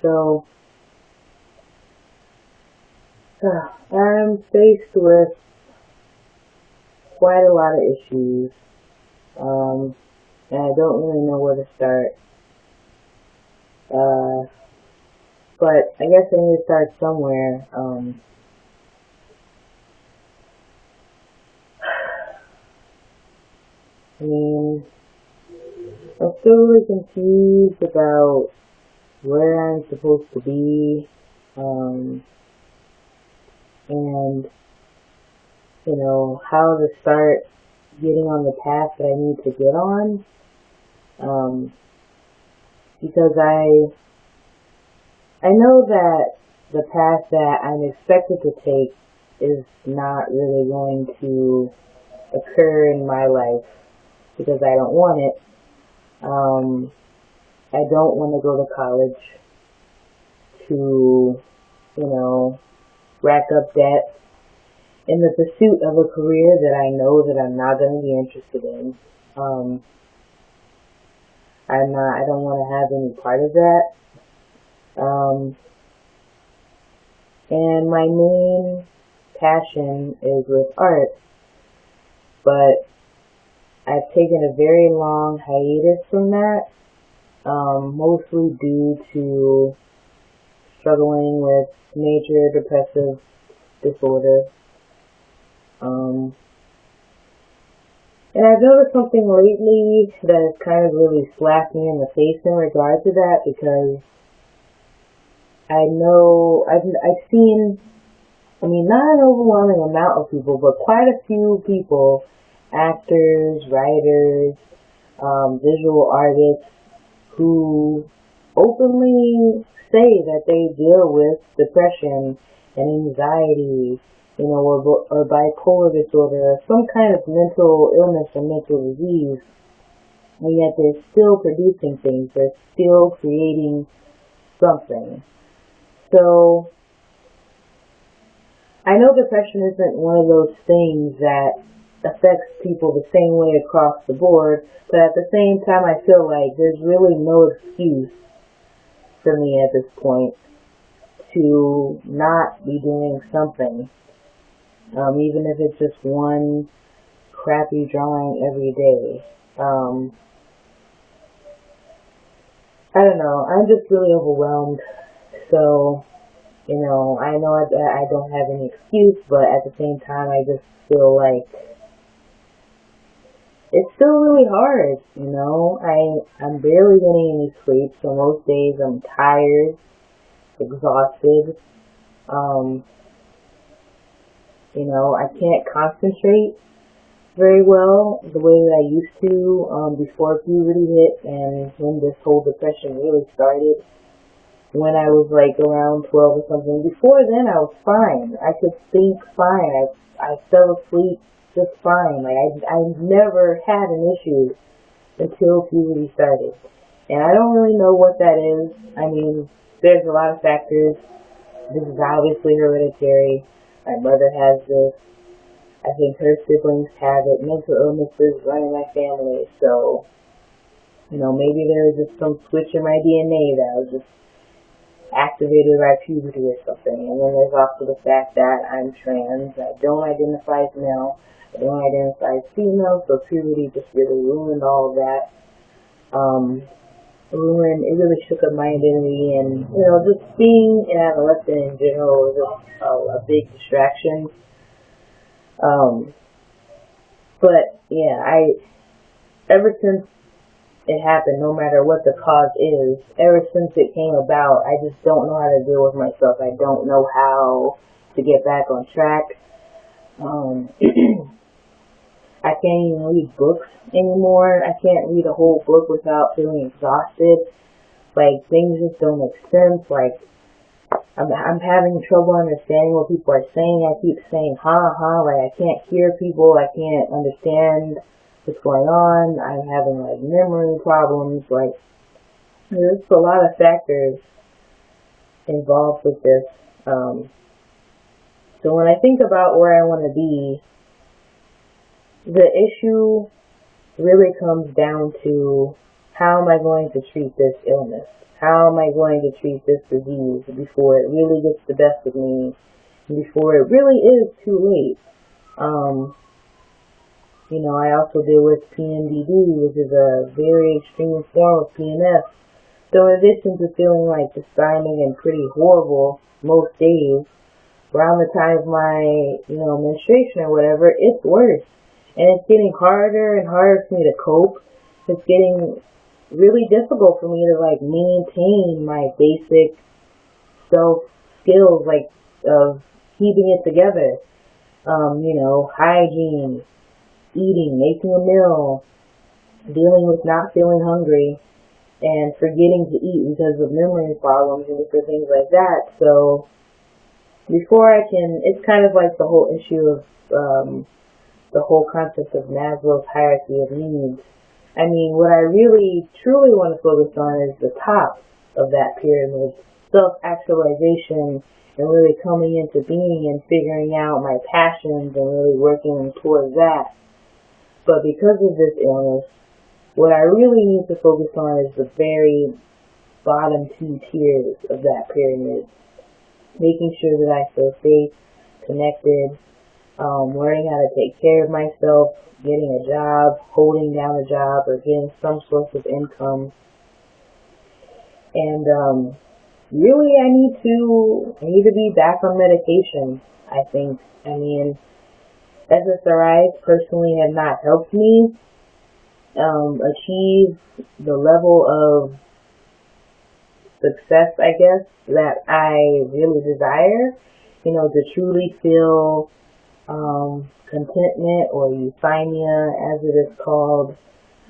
So I'm faced with quite a lot of issues, and I don't really know where to start. But I guess I need to start somewhere. I mean, I'm still really confused about where I'm supposed to be, and how to start getting on the path that I need to get on. Because I know that the path that I'm expected to take is not really going to occur in my life because I don't want it. I don't want to go to college to, rack up debt in the pursuit of a career that I know that I'm not going to be interested in. I don't want to have any part of that. And my main passion is with art, but I've taken a very long hiatus from that, mostly due to struggling with major depressive disorder. And I've noticed something lately that has kind of really slapped me in the face in regard to that, because I know I've seen, not an overwhelming amount of people, but quite a few people, actors, writers, visual artists, who openly say that they deal with depression and anxiety, or bipolar disorder, or some kind of mental illness or mental disease, and yet they're still producing things, they're still creating something. So, I know depression isn't one of those things that affects people the same way across the board, but at the same time I feel like there's really no excuse for me at this point to not be doing something, even if it's just one crappy drawing every day. I don't know, I'm just really overwhelmed. So, I know I don't have any excuse, but at the same time, I just feel like it's still really hard, I'm barely getting any sleep, so most days I'm tired, exhausted, I can't concentrate very well the way that I used to, before puberty hit and when this whole depression really started. When I was like around 12 or something. Before then, I was fine. I could think fine. I fell asleep just fine. Like, I never had an issue until puberty started. And I don't really know what that is. There's a lot of factors. This is obviously hereditary. My mother has this. I think her siblings have it. Mental illnesses run in my family. So, maybe there was just some switch in my DNA that was just activated by puberty or something. And then there's also the fact that I'm trans. I don't identify as male. I don't identify as female, so puberty just really ruined all of that. It really shook up my identity, and, just being an adolescent in general was just a big distraction. But yeah, ever since it happened, no matter what the cause is, ever since it came about, I just don't know how to deal with myself. I don't know how to get back on track. I can't even read books anymore. I can't read a whole book without feeling exhausted. Like, things just don't make sense. Like, I'm having trouble understanding what people are saying. I keep saying, like, I can't hear people. I can't understand what's going on. I'm having, like, memory problems. Like, there's a lot of factors involved with this. So when I think about where I want to be, the issue really comes down to how am I going to treat this illness? How am I going to treat this disease before it really gets the best of me, before it really is too late? I also deal with PMDD, which is a very extreme form of PMS. So in addition to feeling like disgusting and pretty horrible most days, around the time of my, menstruation or whatever, it's worse. And it's getting harder and harder for me to cope. It's getting really difficult for me to maintain my basic self skills of keeping it together. Hygiene, eating, making a meal, dealing with not feeling hungry, and forgetting to eat because of memory problems and different things like that. So it's kind of like the whole issue of the whole concept of Maslow's hierarchy of needs. I mean, what I really, truly want to focus on is the top of that pyramid, self-actualization, and really coming into being and figuring out my passions and really working towards that. But because of this illness, what I really need to focus on is the very bottom two tiers of that pyramid. Making sure that I feel safe, connected, learning how to take care of myself, getting a job, holding down a job, or getting some source of income. And really I need to be back on medication, I think. I mean, SSRIs personally have not helped me achieve the level of success, I guess, that I really desire, to truly feel contentment, or euthymia as it is called,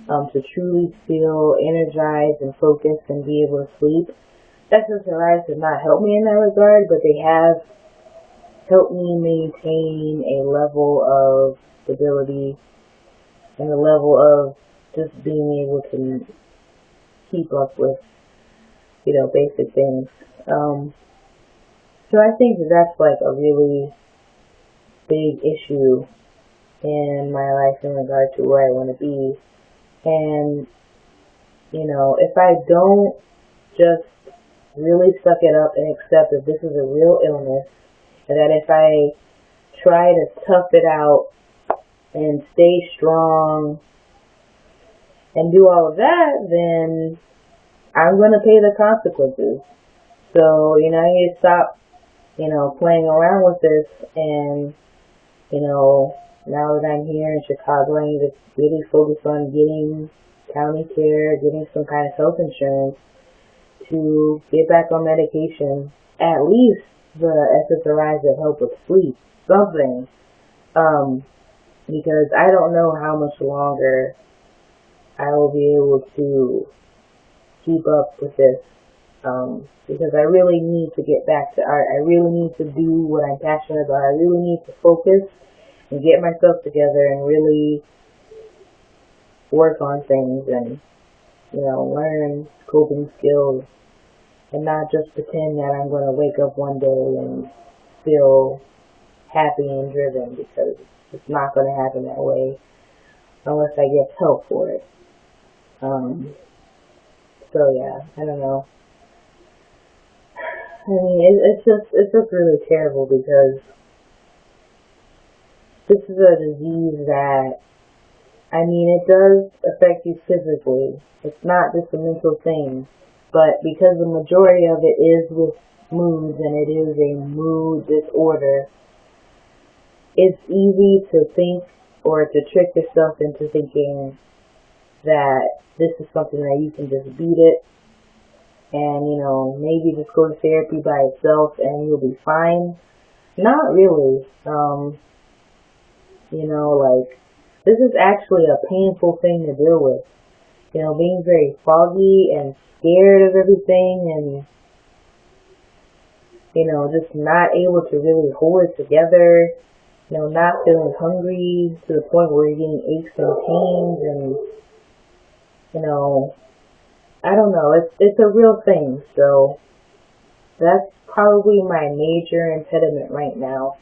to truly feel energized and focused and be able to sleep. SSRIs have not helped me in that regard, but they have helped me maintain a level of stability and a level of just being able to keep up with, basic things. So I think that's a really big issue in my life in regard to where I want to be. And, if I don't just really suck it up and accept that this is a real illness, and that if I try to tough it out and stay strong and do all of that, then I'm going to pay the consequences. So, I need to stop, playing around with this, and, now that I'm here in Chicago, I need to really focus on getting county care, getting some kind of health insurance to get back on medication, at least the SSRIs that help with sleep, something, because I don't know how much longer I will be able to keep up with this, because I really need to get back to art. I really need to do what I'm passionate about. I really need to focus and get myself together and really work on things and, learn coping skills, and not just pretend that I'm going to wake up one day and feel happy and driven, because it's not going to happen that way unless I get help for it. So yeah, I don't know. I mean, it's just really terrible, because this is a disease that, it does affect you physically. It's not just a mental thing, but because the majority of it is with moods, and it is a mood disorder, it's easy to think, or to trick yourself into thinking that this is something that you can just beat it, and, maybe just go to therapy by itself and you'll be fine. Not really. This is actually a painful thing to deal with. Being very foggy and scared of everything, and, just not able to really hold it together, not feeling hungry to the point where you're getting aches and pains, and, I don't know, it's a real thing. So that's probably my major impediment right now.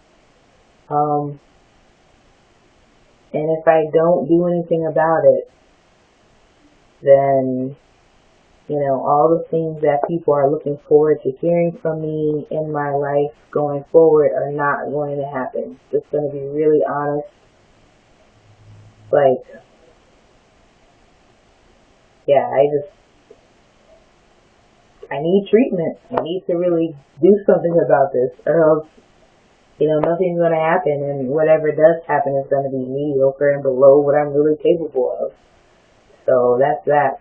And if I don't do anything about it, then, you know, all the things that people are looking forward to hearing from me in my life going forward are not going to happen. Just going to be really honest. Like, yeah, I need treatment. I need to really do something about this, or else, you know, nothing's going to happen, and whatever does happen is going to be mediocre and below what I'm really capable of. So that's that.